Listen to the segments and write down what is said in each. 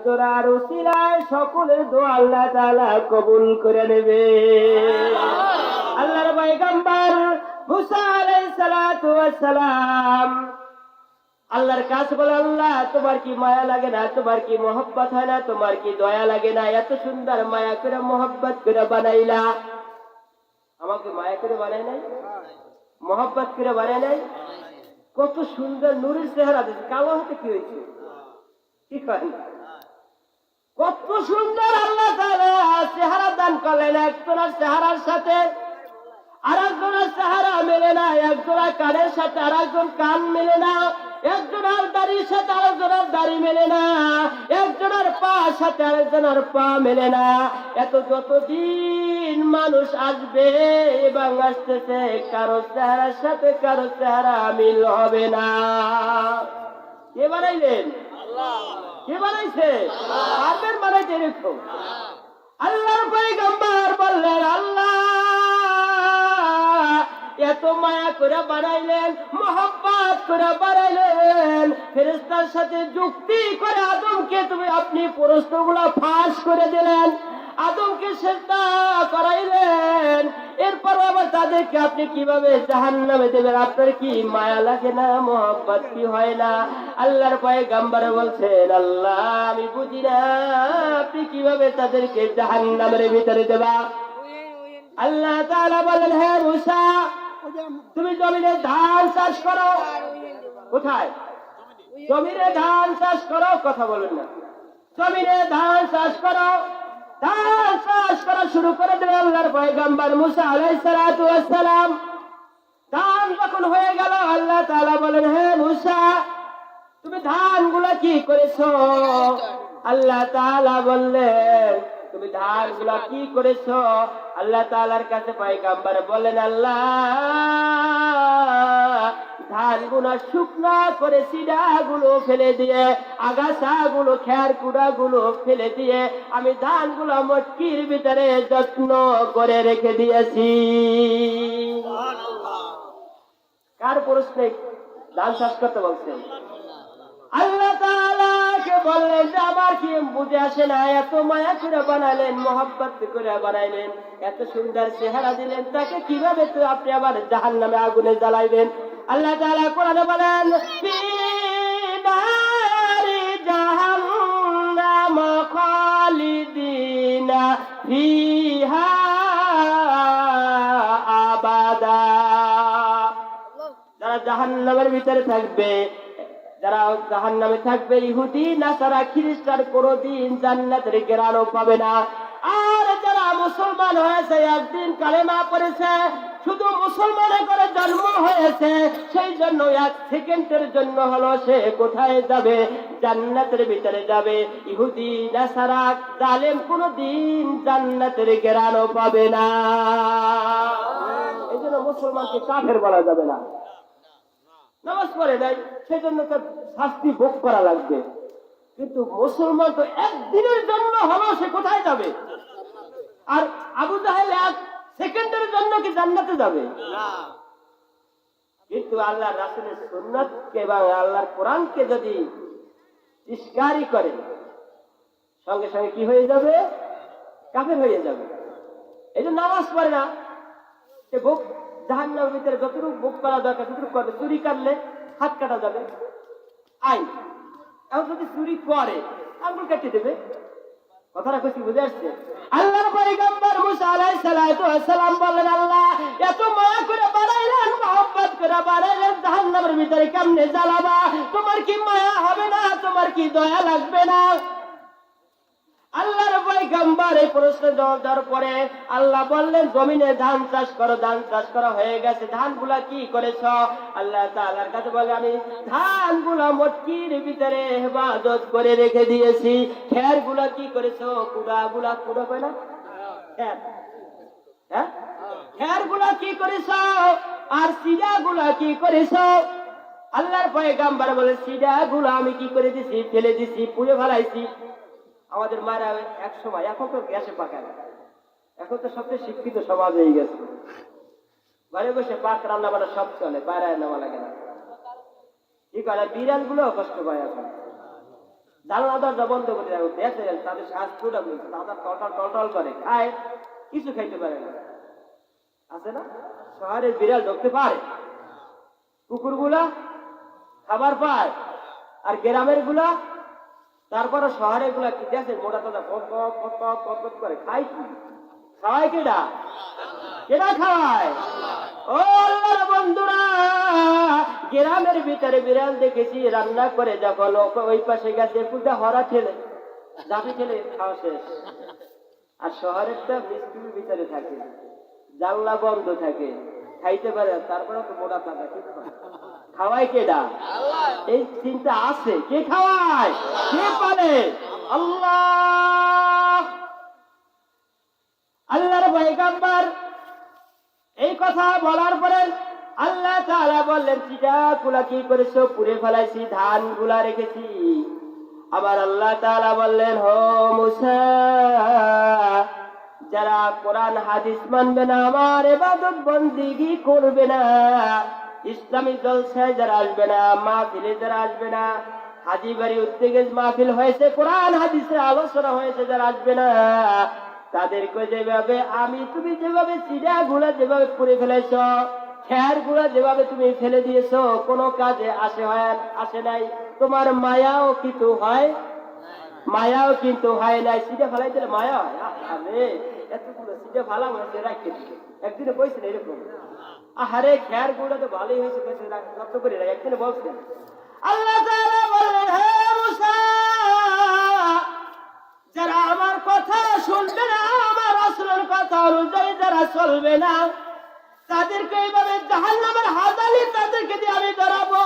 তোরার উসিলায় সকলের দোয়া আল্লাহ তাআলা কবুল করে নেবে। আল্লাহর পয়গম্বর মুসা আলাইহিস সালাতু ওয়াস সালাম আল্লাহর কাছে বলে, আল্লাহ তোমার কি মায়া লাগে না, তোমার কি মহব্বত হয় না, তোমার কি দয়া লাগে না? এত সুন্দর মায়া করে মহব্বত করে বানাইলা, আমাকে মায়া করে বানাই নাই, মহব্বত করে বানাই নাই? কত সুন্দর নূরের চেহারা দিচ্ছে, কালো হাতে কি হয়েছে? ঠিক হয় না? কত সুন্দর আল্লাহ তাআলা চেহারা দান করলেন। একজনের চেহারার সাথে আরেকজনের চেহারা মেলে না, একজনের কানের সাথে আরেকজন কান মেলে না, একজনের দাড়ির সাথে আরেকজনের দাড়ি মেলে না, একজনের পা সাথে আরেকজনের পা মেলে না। এত যতদিন মানুষ আসবে এবং আসতেছে, কারো চেহারার সাথে কারো চেহারা মিল হবে না। কে বানাইলেন? কে বানাইছে? পারবেন বানাইতে? এরকম আল্লাহর পয়গম্বর বললেন, আল্লাহ এত মায়া করে বানাইলেন, মহব্বত করে বানাইলেন, ফেরেশতার সাথে যুক্তি করে আদমকে আপনি প্রশ্নগুলো ফাঁস করে দিলেন, আদমকে সিজদা করাইলেন, এরপর আবার তাদেরকে আপনি কিভাবে জাহান্নামে দেবেন? আপনার কি মায়া লাগে না, মহব্বত কি হয় না? আল্লাহর পয়গম্বর বলছেন, আল্লাহ আমি বুঝি না আপনি কিভাবে তাদেরকে জাহান্নামের ভিতরে দেবা। আল্লাহ তাআলা বলেন, হে মুসা তুমি জমিনে ধান চাষ করো। কোথায়? জমিনে ধান চাষ করো। কথা বলেন না। জমিনে ধান চাষ করো। ধান চাষ করা শুরু করে দিলেন আল্লাহর পয়গম্বর মুসা আলাইহিস সালাতু ওয়াস সালাম। ধান যখন হয়ে গেল, আল্লাহ তাআলা বলেন, হে মুসা তুমি ধানগুলো কি করেছো? আল্লাহ তাআলা বললেন, তুমি ধানগুলো কি করেছো? আল্লাহ তাআলার কাছে পয়গম্বর বলেন, আল্লাহ ধানগুলো শুকনা করে সিডাগুলো ফেলে দিয়ে, আগাছাগুলো খের কুড়াগুলো ফেলে দিয়ে আমি ধানগুলো মটকির ভিতরে যত্ন করে রেখে দিয়েছি। কার প্রশ্নে ধান চাষ করতে বলছেন? আল্লাহ তাআলাকে বললেন যে আমার কি বুঝে আসে না, এত মায়া করে বানাইলেন, মহব্বত করে বানাইলেন, এত সুন্দর চেহারা দিলেন, তাকে কিভাবে তো আপনি আবার জাহান্নামে আগুনে জ্বালাইবেন? আল্লাহ তাআলা কোরআনে বলেন, ফি নারি জাহান্নাম খালিদিনা ফিহা আবাদা। যারা জাহান্নামের ভিতরে থাকবে, যারা জাহান্নামে থাকবে, ইহুদি নাসারা খ্রিস্টান, কোনদিন জান্নাতের ঘেরানো পাবে না। আর যারা মুসলমান হয়েছে, একদিন কালেমা পড়েছে, শুধু মুসলমানের করে জন্ম হয়েছে, সেই জন্য এক সেকেন্ডের জন্য হলো সে কোথায় যাবে? জান্নাতের ভিতরে যাবে। ইহুদি নাসারা জালেম কোনদিন জান্নাতের ঘেরানো পাবে না। এই জন্য মুসলমানকে কাফের বলা যাবে না। নামাজ পড়ে নাই, সেজন্য তার শাস্তি ভোগ করা লাগবে। কিন্তু মুসলমান তো একদিনের জন্য হলো সে কোথায় যাবে? আর আবু জাহেল এক সেকেন্ডের জন্য কি জান্নাতে যাবে? কিন্তু আল্লাহ রাসূলের সুন্নাতকে এবং আল্লাহর কোরআনকে যদি ইনকারি করে, সঙ্গে সঙ্গে কি হয়ে যাবে? কাফের হয়ে যাবে। এই যে নামাজ পড়ে না, সে ভোগ জাহান্নামের ভিতরে যতটুকু ভোগ করা দরকার ততটুকু করবে। চুরি করলে হাত কাটা যাবে, আইন। এখন যদি চুরি করে আঙ্গুল কেটে দেবে। কথাটা কইছি, বুঝে আসছে? আল্লাহর পয়গম্বর মুসা আলাইহিস সালাতু ওয়াস সালাম বললেন, আল্লাহ এত মায়া করে বানাইলেন, মহব্বত করে বানাইলেন, জাহান্নামের ভিতরে কেমনে জ্বালাবা? তোমার কি মায়া হবে না? তোমার কি দয়া লাগবে না? আল্লাহর পয়গম্বর এই প্রশ্নের জবাব দেওয়ার পরে আল্লাহ বললেন, জমিনে ধান চাষ করো। ধান চাষ করা হয়ে গেছে, ধানগুলা কি করেছ? আল্লাহ তাআলার কাছে বলে, আমি ধানগুলা মটকির ভিতরে হেফাজত করে রেখে দিয়েছি। খেরগুলা কি করেছো? কুড়াগুলা, কুড়া কয় না, খের, হ্যাঁ, খেরগুলা কি করেছ? আর সিডাগুলা কি করেছ? আল্লাহর পয়গম্বর বলে, সিডাগুলা আমি কি করে দিছি? ফেলে দিছি, পুড়ে ফেলাইছি। আমাদের মায়েরা এক সময়, এখন তো গ্যাসে পাকায়, এখন তো সবচেয়ে শিক্ষিত সমাজ হয়ে গেছে, ঘরে বসে পাক রান্না বান্না সব চলে, বাইরে নেওয়া লাগে না। কি করে? বিড়াল গুলো কষ্ট পায় এখন, জানলা দরজা বন্ধ করে দেয়, দেখে তাদের স্বাস্থ্যটা তাদের টলটল করে, খায়, কিছু খাইতে পারে না। আছে না, শহরের বিড়াল ঢুকতে পারে, কুকুরগুলা খাবার পায়, আর গ্রামের গুলা, তারপরে শহরের গুলা কি দেখে মোটা তাজা পট করে খায়, কি খাওয়ায় কেডা? কেডা খাওয়ায়? ও আল্লাহর বন্ধুরা, গ্রামের ভিতরে বিড়াল দেখেছি রান্না করে, যখন ওই পাশে গেছে পুজা হরা ঠেলে জাপি ঠেলে খাওয়া শেষ। আর শহরেরটা মিষ্টির ভিতরে থাকে, জানলা বন্ধ থাকে, খাইতে পারে, তারপরে তো মোটা তাজা কি খাওয়ায় কেডা? এই চিন্তা আছে, কে খাওয়ায়, কে পারে? আল্লাহ। আল্লাহর পয়গম্বর এই কথা বলার পরে আল্লাহ তাআলা বললেন, চিটা গুলা কি করেছো? পুড়ে ফেলাইছি, ধান গুলা রেখেছি। আবার আল্লাহ তাআলা বললেন, হো মুসা, যারা কোরআন হাদিস মানবে না, আমার ইবাদত বন্দেগী করবে না, ইসলামী জলসায় যারা আসবে না, মাহফিলে যারা আসবে না, হাজি বাড়ি উদ্যোগে মাহফিল হয়েছে, কোরআন হাদিসের আলোচনা হয়েছে, যারা আসবে না, তাদেরকে যেভাবে তুমি যেভাবে চিড়া গুলা যেভাবে পুড়ে ফেলেছ, খের গুলা যেভাবে তুমি ফেলে দিয়েছ, কোনো কাজে আসে নাই, তোমার মায়াও কিন্তু হয় নাই। চিড়া ফেলাই দিলে মায়া হয়? আরে এতগুলো চিড়া ফালা হয়েছে, রাখতে দিলে একদিনে বলছেন এরকম, আহারে খের গুলা তো ভালোই হয়েছে, রক্ত করে একদিনে বলছেন। আল্লাহ তাআলা বললেন, হে মুসা, যারা আমার কথা শুনবে না, আমার রাসূলের কথা অনুযায়ী যারা চলবে না, তাদেরকে এইভাবে জাহান্নামের হাজালি তাদেরকে দিয়ে আমি ধরাবো।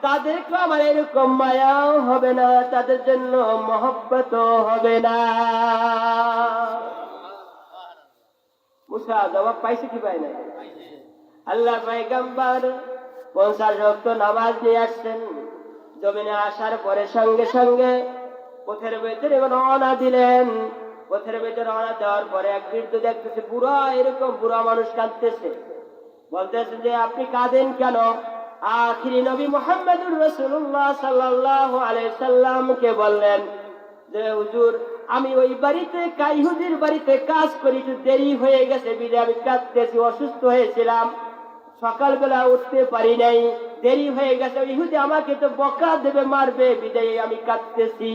তাদেরকে আমার এরকম মায়াও হবে না, তাদের জন্য মহব্বতও হবে না। মুসা জবাব পাইছে কি পায় না? আল্লাহ পয়গম্বর 50 ওয়াক্ত নামাজ নিয়ে আসছেন। জমিনে আসার পরে সঙ্গে সঙ্গে পথের ভেতরে রওনা দিলেন। পথের ভেতরে রওনা দেওয়ার পরে এক বৃদ্ধ দেখতেছে, এরকম বুড়া মানুষ কাঁদতেছে, বলতেছে যে আপনি কাঁদেন কেন? আখিরি নবী মুহাম্মদুর রাসূলুল্লাহ সাল্লাল্লাহু আলাইহি সাল্লামকে বললেন যে হুজুর, আমি ওই বাড়িতে ইহুদির বাড়িতে কাজ করি, একটু দেরি হয়ে গেছে, বিদায় আমি কাঁদতেছি, অসুস্থ হয়েছিলাম, সকালবেলা উঠতে পারি নাই, দেরি হয়ে গেছে, ইহুদি আমাকে তো বকা দেবে, মারবে, বিদায় আমি কাঁদতেছি।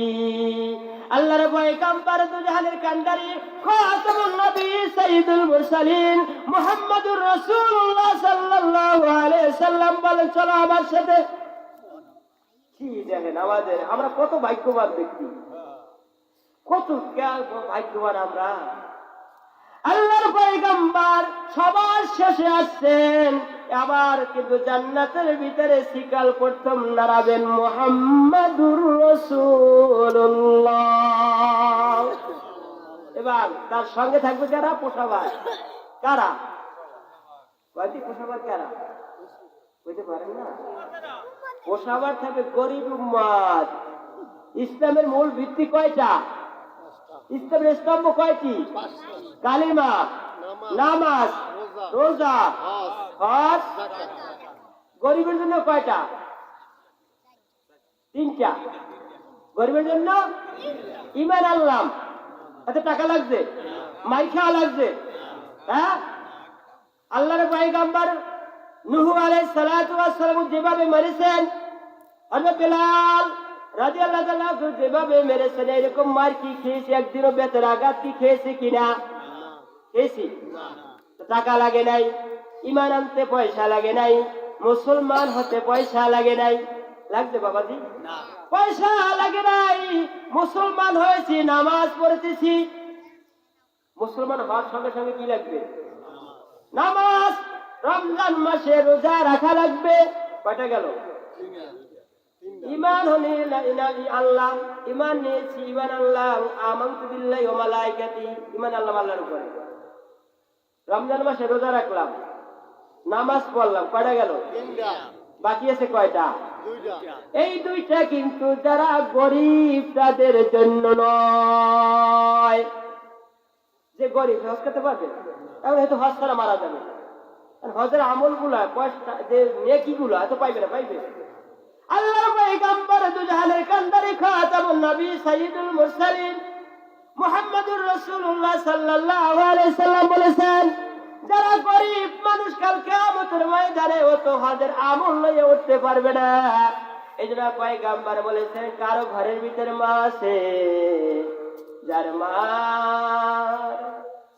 আল্লাহর পয়গম্বর দুজাহানের কান্ডারি খাতামুন নবী সাইয়্যিদুল মুরসালিন মুহাম্মদুর রাসূলুল্লাহ সাল্লাল্লাহু আলাইহি সাল্লাম বলেন, চলো আমার সাথে। কি দেখেন, আমরা কত ভাগ্যবান ব্যক্তি, কত ভাগ্যবান আমরা। আল্লাহর পয়গম্বর সবার শেষে আসছেন, আবার কিন্তু জান্নাতের ভিতরে শিকাল প্রথম নাড়াবেন মুহাম্মাদুর রাসূলুল্লাহ। এবার তার সঙ্গে থাকবে কারা? পোষাবার। কারা? কয়টি পোষাবার? কারা বলতে পারেন না? পোষাবার থাকবে গরিব উম্মত। ইসলামের মূল ভিত্তি কয়টা? ইসলামের স্তম্ভ কয়টি? কালিমা, নামাজ, রোজা, হজ। গরিবের জন্য কয়টা? 3টা। গরিবের জন্য ঈমান আনলাম, এত টাকা লাগছে, মাই খাওয়া লাগছে, হ্যাঁ? আল্লাহর পয়গম্বর নূহ আলাইহিস সালাতু ওয়াস সালাম যেভাবে মেরেছেন, হযরত বেলাল রাদিয়াল্লাহু তাআলা যেভাবে মেরেছেন, এরকম মার কি খেয়েছি? একদিনও বেতের আঘাত কি খেয়েছি কিনা? খেয়েছি। টাকা লাগে নাই, ঈমান আনতে পয়সা লাগে নাই, মুসলমান হতে পয়সা লাগে নাই। লাগছে বাবাজি? পয়সা লাগে নাই, মুসলমান হয়েছি, নামাজ পড়তেছি। মুসলমান হওয়ার সঙ্গে সঙ্গে কি লাগবে? নামাজ। রমজান মাসে রোজা রাখা লাগবে। কয়টা গেল? ঈমান হলে আল্লাহ, ঈমান নিয়েছি, ঈমান আল্লাহ, আমানতু বিল্লাহি ওয়া মালাইকাতিহি, ঈমান আল্লাহ, আল্লাহর উপরে। রমজান মাসে রোজা রাখলাম, নামাজ পড়লাম, কয়টা গেল? 3টা। বাকি আছে কয়টা? 2টা। এই 2টা কিন্তু যারা গরিব তাদের জন্য নয়। যে গরিব হজ করতে পারবে, এখন হয়তো হজ করা মারা যাবে, হজের আমল গুলা, যে নেকি গুলা এত পাইবে না, পাইবে। আল্লাহর পয়গম্বর দুজাহানের কান্ডারি কান্ডারি খাতামুন নবী সাইয়্যিদুল মুরসালিন মুহাম্মদুর রাসূলুল্লাহ সাল্লাল্লাহু আলাইহি সাল্লাম বলেছেন, যারা গরিব মানুষ কাল কিয়ামতের ময়দানে ও তো হজের আমল নিয়ে উঠতে পারবে না। এইজন্য পয়গম্বর বলেছেন, কারো ঘরের ভিতরে মা আছে, যার মা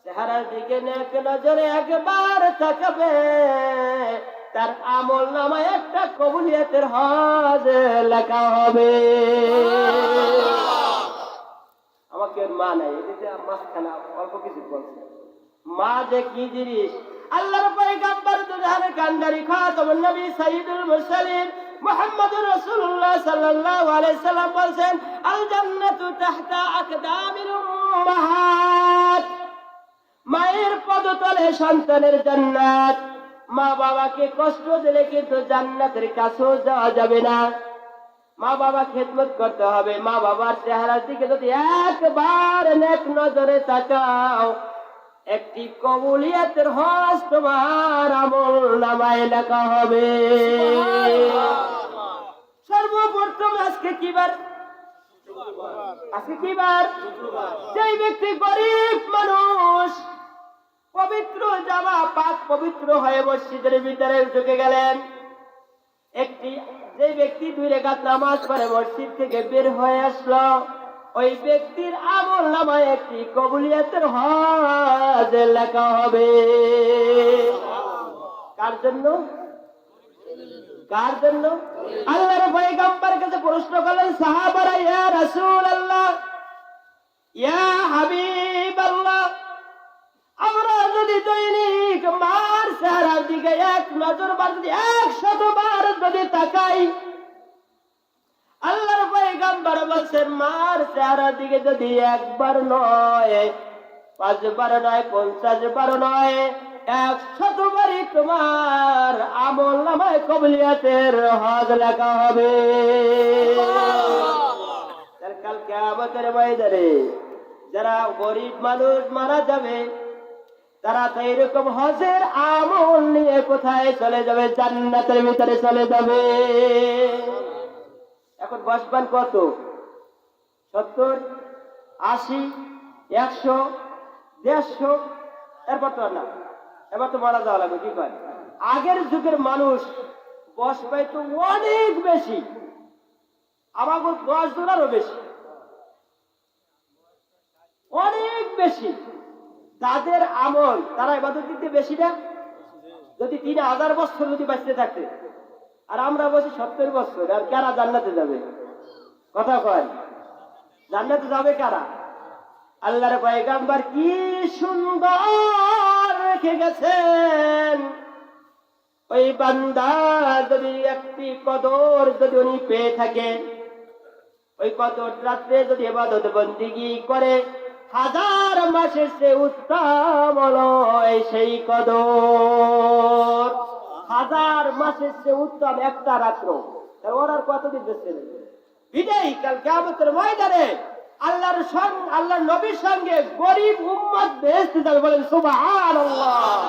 চেহারার দিকে নেক নজরে একবার তাকাবে, তার আমল নামায় একটা কবুলিয়তের হজ লেখা হবে। আমাকে মা নাই, এদিকে মাঝখানে অল্প কিছু বলছে, মা যে কি জিনিস। আল্লাহর পয়গম্বর দুজাহানের কান্ডারি খাতামুন নবী সাইয়্যিদুল মুরসালিন মুহাম্মদুর রাসূলুল্লাহ সাল্লাল্লাহু আলাইহি সাল্লাম বলেন, আল জান্নাতু তাহতা আকদামিল উম্মাহাত, মায়ের পদতলে সন্তানের জান্নাত। মা বাবাকে কষ্ট দিলে কিন্তু জান্নাতের কাছেও যাওয়া যাবে না। মা বাবা খেদমত করতে হবে। মা বাবার চেহারার দিকে যদি একবার নেক নজরে তাকাও, একটি কবুলিয়তের হজ তোমার আমল নামায় লেখা হবে। সর্বপ্রথম আজকে কি বার? আজকে কি বার? যেই ব্যক্তি গরিব মানুষ পবিত্র জামা পাক পবিত্র হয়ে মসজিদের ভিতরে ঢুকে গেলেন, যে ব্যক্তি 2 রাকাত নামাজ পড়ে মসজিদ থেকে বের হয়ে আসলো, ওই ব্যক্তির আমল নামায় একটি কবুলিয়তের হজ লেখা হবে। কার জন্য? কার জন্য? আল্লাহর পয়গম্বরের কাছে প্রশ্ন করলেন সাহাবারা, ইয়া রাসূলুল্লাহ, ইয়া হাবিবাল্লাহ, আমরা যদি দৈনিক মার চেহারার দিকে এক নজর বার যদি 100 বার যদি তাকাই, আল্লাহর পয়গম্বর বলেন মার চেহারার দিকে যদি একবার নয়, 5 বার নয়, 50 বার নয়, 100 বারই তোমার আমল নামায় কবুলিয়তের হজ লেখা হবে। কাল কিয়ামতের ময়দানে যারা গরিব মানুষ মারা যাবে, তারা তো এরকম হজের আমল নিয়ে কোথায় চলে যাবে? জান্নাতের ভিতরে চলে যাবে। এখন বসবান কত? 70, 80, 100, 150, এরপর তো না, এবার তো মারা যাওয়া লাগবে। কি কয়? আগের যুগের মানুষ বয়স পাইতো অনেক বেশি, আমাকে 10 জনেরও বেশি, অনেক বেশি। তাদের আমল, তারা ইবাদত দিতে বেশি না? যদি 3000 বছর যদি বাঁচতে থাকতে, আর আমরা বলছি 70 বছর, আর কারা জান্নাতে যাবে? কথা কয়, জান্নাতে যাবে কারা? আল্লাহর পয়গম্বর কি সুন্দর রেখে গেছেন, ওই বান্দা যদি একটি কদর যদি উনি পেয়ে থাকে, ওই কদর রাত্রে যদি ইবাদত বন্দেগী করে, 1000 মাসের চেয়ে উত্তম হলো সেই কদর। 1000 মাসের চেয়ে উত্তম একটা রাত্র। ওর আর কতদিন বেঁচে নেবে? বিদায়ী কাল কিয়ামতের ময়দানে আল্লাহর নবীর সঙ্গে গরিব উম্মত বেহেশতে যাবে। বলেন সুবহানাল্লাহ।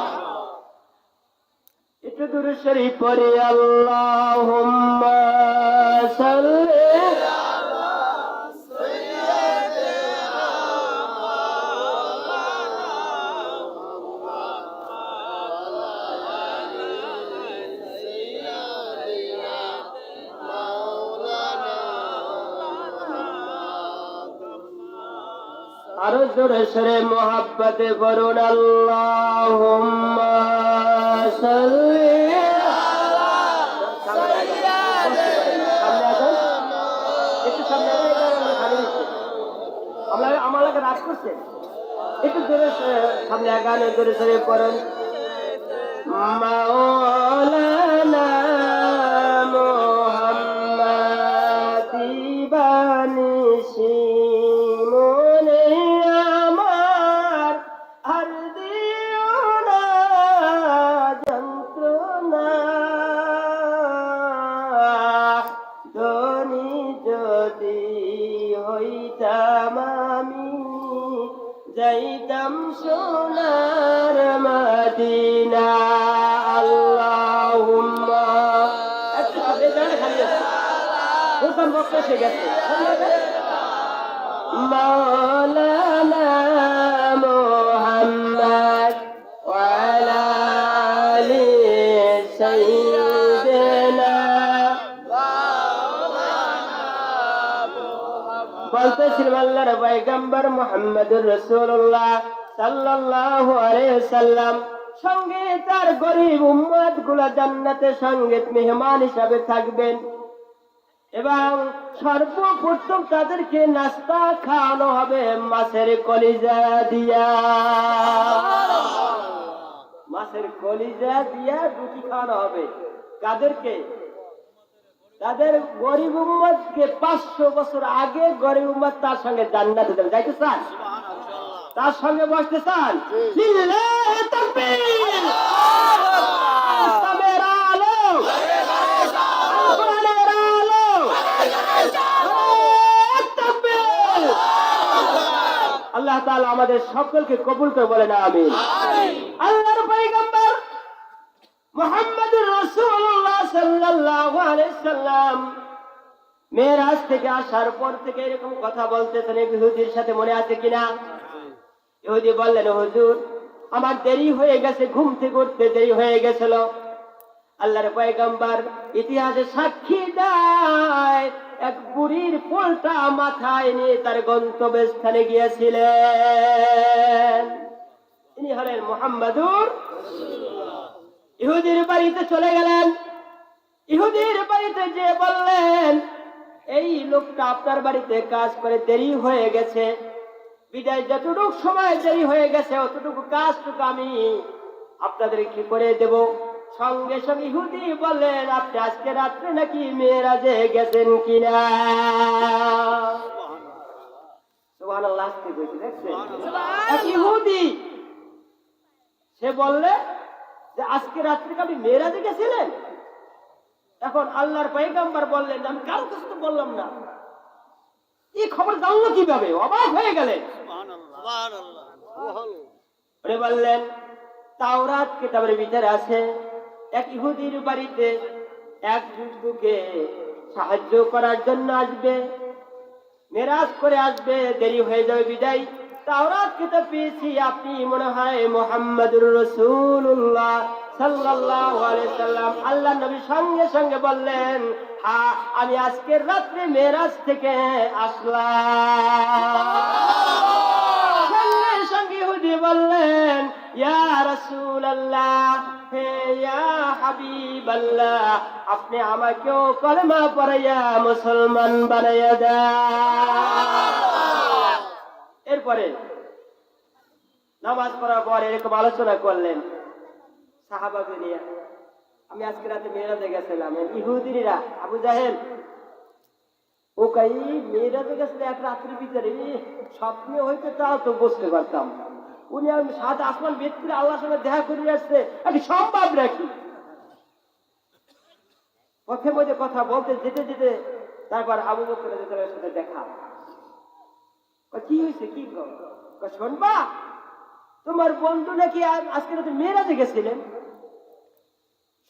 একটু দুরূদ শরীফ পড়ে, আল্লাহুম্মা সাল্লি আরো জোরে সরে মোহাব্বতে বলুন, আল্লাহুম্মা সাল্লি আলা সাইয়্যিদিনা। একটু সামনে আমাকে রাগ করছে, একটু জোরে সামনে গানে জোরে সরে পড়ুন, মাওলানা মুহাম্মাদ বানিশি যাইতাম সোনার মদিনা। আল্লাহুম্মা সুলতান বক্তা এসে গেছে। মাওলানা মুহাম্মদ ওয়া আলা আলি সাইয়্যিদিনা বলতেছিলাম আল্লাহর পয়গম্বর মুহাম্মদুর রাসূলুল্লাহ সাল্লাল্লাহু আলাইহি ওয়াসাল্লাম সঙ্গে তার গরিব উম্মত গুলা জান্নাতে সঙ্গীত মেহমান হিসাবে থাকবেন এবং সর্বপ্রথম তাদেরকে নাস্তা খাওয়ানো হবে মাছের কলিজা দিয়া। মাছের কলিজা দিয়া রুটি খাওয়ানো হবে কাদেরকে? তাদের গরিব উম্মতকে। 500 বছর আগে গরিব উম্মত তার সঙ্গে জান্নাতে যাবে। যাইতে চান? তার সঙ্গে বসতে চান? লিল্লাহি তাকবীর। ইসলামের আলো, কোরআনের আলো, তাকবীর। আল্লাহ তাআলা আমাদের সকলকে কবুল করে বলেন আমিন। আল্লাহর পয়গম্বর মুহাম্মদুর রাসূলুল্লাহ সাল্লাল্লাহু আলাইহি সাল্লাম মেরাজ থেকে আসার পর থেকে এরকম কথা বলতেছেন। ইহুদির সাথে মনে আছে কিনা? ইহুদি বললেন, হুজুর আমার দেরি হয়ে গেছে, ঘুম থেকে উঠতে দেরি হয়ে গেছিল। আল্লাহর পয়গম্বর ইতিহাসে সাক্ষী দেয় এক বুড়ির পোলটা মাথায় নিয়ে তার গন্তব্যস্থানে গিয়েছিলেন। তিনি হলেন মুহাম্মদুর। ইহুদির বাড়িতে চলে গেলেন। ইহুদির বাড়িতে যে বললেন, এই লোকটা আপনার বাড়িতে কাজ করে দেরি হয়ে গেছে, বিদায় যতটুকু সময় দেরি হয়ে গেছে অতটুকু কাজটুকু আমি আপনাদের কি করে দেব। সঙ্গে সঙ্গে ইহুদি বললেন, আপনি আজকে রাত্রে নাকি মেরাজে গেছেন কিনা? সুবহানাল্লাহ। এক ইহুদি সে বললে যে আজকে রাত্রে আপনি মেরাজে গেছিলেন। এখন আল্লাহর পয়গম্বর বললেন, আমি কারো কাছে তো বললাম না, এই খবর জানলো কিভাবে? অবাক হয়ে গেলেন। বললেন, তাওরাত কিতাবের ভিতরে আছে এক ইহুদির বাড়িতে এক যুবককে সাহায্য করার জন্য আসবে, মেরাজ করে আসবে, দেরি হয়ে যাবে বিদায়। তাওরাত কিতাব পেয়েছি, আপনি মনে হয় মুহাম্মদুর রাসূলুল্লাহ সাল্লাল্লাহু আলাইহি সাল্লাম। আল্লাহর নবী সঙ্গে সঙ্গে বললেন, হ্যাঁ আমি আজকের রাত্রে মেরাজ থেকে আসলাম। সঙ্গে সঙ্গে ইহুদি বললেন, ইয়া রাসূলুল্লাহ, হে ইয়া হাবিবাল্লাহ, আপনি আমাকেও কলেমা পড়াইয়া মুসলমান বানাইয়া দেন। এরপরে নামাজ পড়ার পর এরকম আলোচনা করলেন সাহাবাকে নিয়ে, আমি আজকে রাতে মেরাজে গেছিলাম। ইহুদিরা আবু জাহেল ও কাই মেরাজে গেছিল এক রাত্রির ভিতরে, স্বপ্নে হইতে তাও তো বুঝতে পারতাম। উনি আমি 7 আসমান ভেদ করে আল্লাহর সঙ্গে দেখা করে আসছে, আমি সম্ভব রাখি। পথে মধ্যে কথা বলতে যেতে যেতে তারপর আবু বকরের সাথে দেখা। কি হয়েছে? কি শুনবা, তোমার বন্ধু নাকি আজকে রাতে মেরাজে গেছিলেন।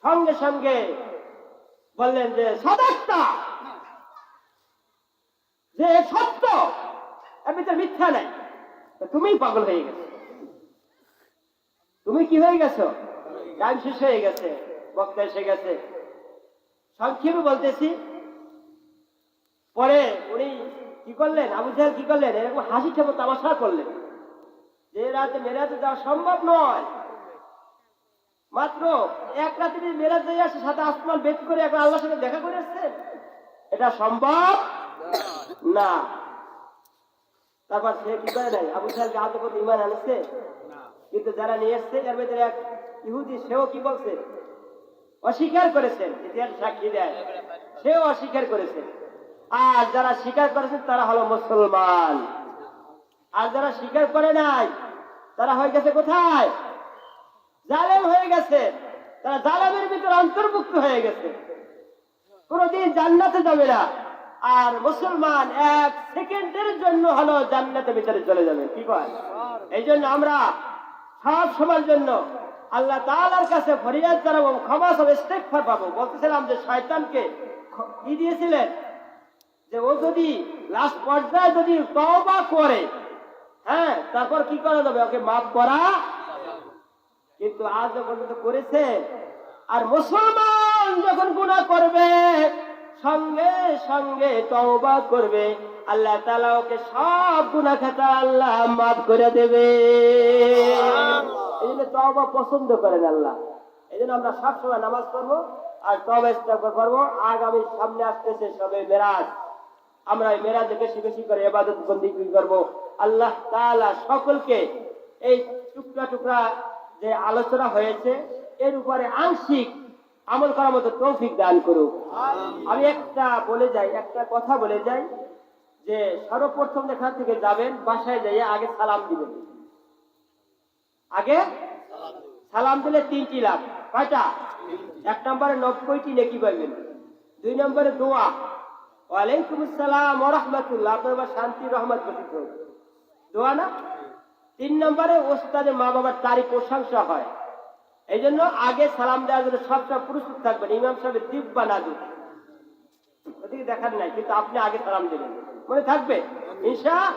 সঙ্গে সঙ্গে বললেন যে সাদাক্তা, যে সত্য, এর ভিতরে মিথ্যা নাই। তুমি পাগল হয়ে গেছো। তুমি কি হয়ে গেছো? টাইম শেষ হয়ে গেছে, বক্তা এসে গেছে। সংক্ষেপে বলতেছি। পরে উনি কি করলেন, আবু জাহেল কি করলেন, এরকম হাসি ঠাকুর তামাশা করলেন যে রাতে মেরাজে যাওয়া সম্ভব নয়। মাত্র এক রাতে মেরাজ যাই আসে, 7 আসমান ভেদ করে এখন আল্লাহর সাথে দেখা করে আসছেন, এটা সম্ভব না। তারপর সে কি করে নাই, আবু জাহেলকে আত্মপতি ঈমান আনছে, কিন্তু যারা নিয়ে এসছে এর ভিতরে এক ইহুদি, সেও কি বলছে, অস্বীকার করেছেন। ইতিহাস সাক্ষী দেয়, সেও অস্বীকার করেছে। আর যারা স্বীকার করেছেন তারা হলো মুসলমান, আর যারা স্বীকার করে নাই তারা হয়ে গেছে কোথায়? জালেম হয়ে গেছে। তারা জালেমের ভিতরে অন্তর্ভুক্ত হয়ে গেছে, কোনদিন জান্নাতে যাবে না। আর মুসলমান 1 সেকেন্ডের জন্য হলো জান্নাতের ভিতরে চলে যাবে। কি কয়? এই জন্য আমরা সব সময়ের জন্য আল্লাহ তাআলার কাছে ফরিয়াদ জানাবো, ক্ষমা চাবো, ইস্তেগফার পাবো। বলতেছিলাম যে শয়তানকে কি দিয়েছিলেন? যে ও যদি লাস্ট পর্যায়ে যদি তওবা করে, হ্যাঁ, তারপর কি করা যাবে? ওকে মাফ করা। কিন্তু আজ যখন তো করেছে, আর মুসলমান যখন গুনাহ করবে সঙ্গে সঙ্গে তওবা করবে, আল্লাহ তাআলা ওকে সব গুনাহ খাতা আল্লাহ মাফ করে দেবে। এই জন্য তওবা পছন্দ করেন আল্লাহ। এই জন্য আমরা সবসময় নামাজ পড়বো আর তওবা ইস্তেগফার করবো। আগামী সামনে আসতেছে সবে মেরাজ, আমরা এই মেরাজে বেশি বেশি করে ইবাদত বন্দেগী করবো। আল্লাহ তাআলা সকলকে এই টুকরা টুকরা যে আলোচনা হয়েছে এর উপরে আংশিক আমল করার মতো তৌফিক দান করুক। আমি একটা কথা বলে যাই যে সর্বপ্রথম এখান থেকে যাবেন, বাসায় যাইয়ে আগে সালাম দিবেন। আগে সালাম দিলে 3টি লাভ। কয়টা? 1 নম্বরে 90টি নেকি পাবেন। 2 নম্বরে দোয়া, ওয়ালাইকুম আসসালাম ওয়া রাহমাতুল্লাহ, আপনার শান্তি রহমত বর্ষিত হোক, দোয়া না? 3 নম্বরে ওস্তাদের মা বাবার তারিফ প্রশংসা হয়। এই জন্য আগে সালাম দেওয়ার জন্য সবসময় প্রস্তুত থাকবেন। ইমাম সাহেবের দিব্যা নাজুক ওদিকে দেখার নাই, কিন্তু আপনি আগে সালাম দেবেন, মনে থাকবে ইনশাআল্লাহ।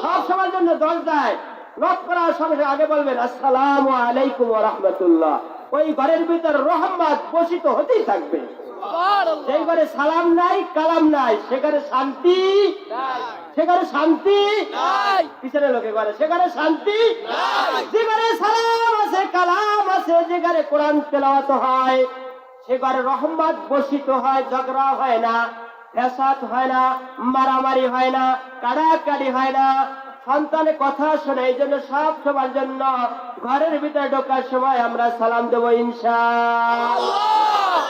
সব সময়ের জন্য 10 দেয়, নক করার সঙ্গে সঙ্গে আগে বলবেন আসসালামু আলাইকুম ওয়া রাহমাতুল্লাহ। ওই ঘরের ভিতর রহমত বর্ষিত হতেই থাকবে। যেই ঘরে সালাম নাই, কালাম নাই, সেখানে শান্তি নাই, সেখানে শান্তি নাই। পিছনে লোকে ঘরে সেখানে শান্তি নাই। যে ঘরে সালাম আছে, কালাম আছে, যে ঘরে কোরআন তেলাওয়াত হয়, সে ঘরে রহমত বর্ষিত হয়, ঝগড়া হয় না, ফ্যাসাদ হয় না, মারামারি হয় না, কাড়াকাড়ি হয় না, সন্তানের কথা শোনে। এই জন্য সব সবার জন্য ঘরের ভিতরে ঢোকার সময় আমরা সালাম দেবো ইনশাআল্লাহ।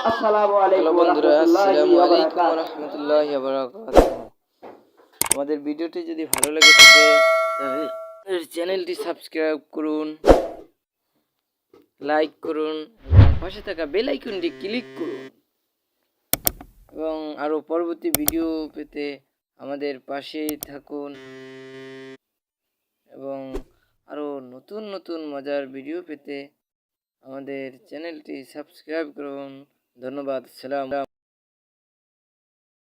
আসসালামু আলাইকুম বন্ধুরা, আসসালামু আলাইকুম ওয়া ওয়া রাহমাতুল্লাহি ওয়া বারাকাতুহু। আমাদের ভিডিওটি যদি ভালো লেগে থাকে তাহলে চ্যানেলটি সাবস্ক্রাইব করুন, লাইক করুন এবং পাশে থাকা বেল আইকনটি ক্লিক করুন এবং আরো পরবর্তী ভিডিও পেতে আমাদের পাশেই থাকুন এবং আরো নতুন নতুন মজার ভিডিও পেতে আমাদের চ্যানেলটি সাবস্ক্রাইব করুন। ধন্যবাদ। সালাম।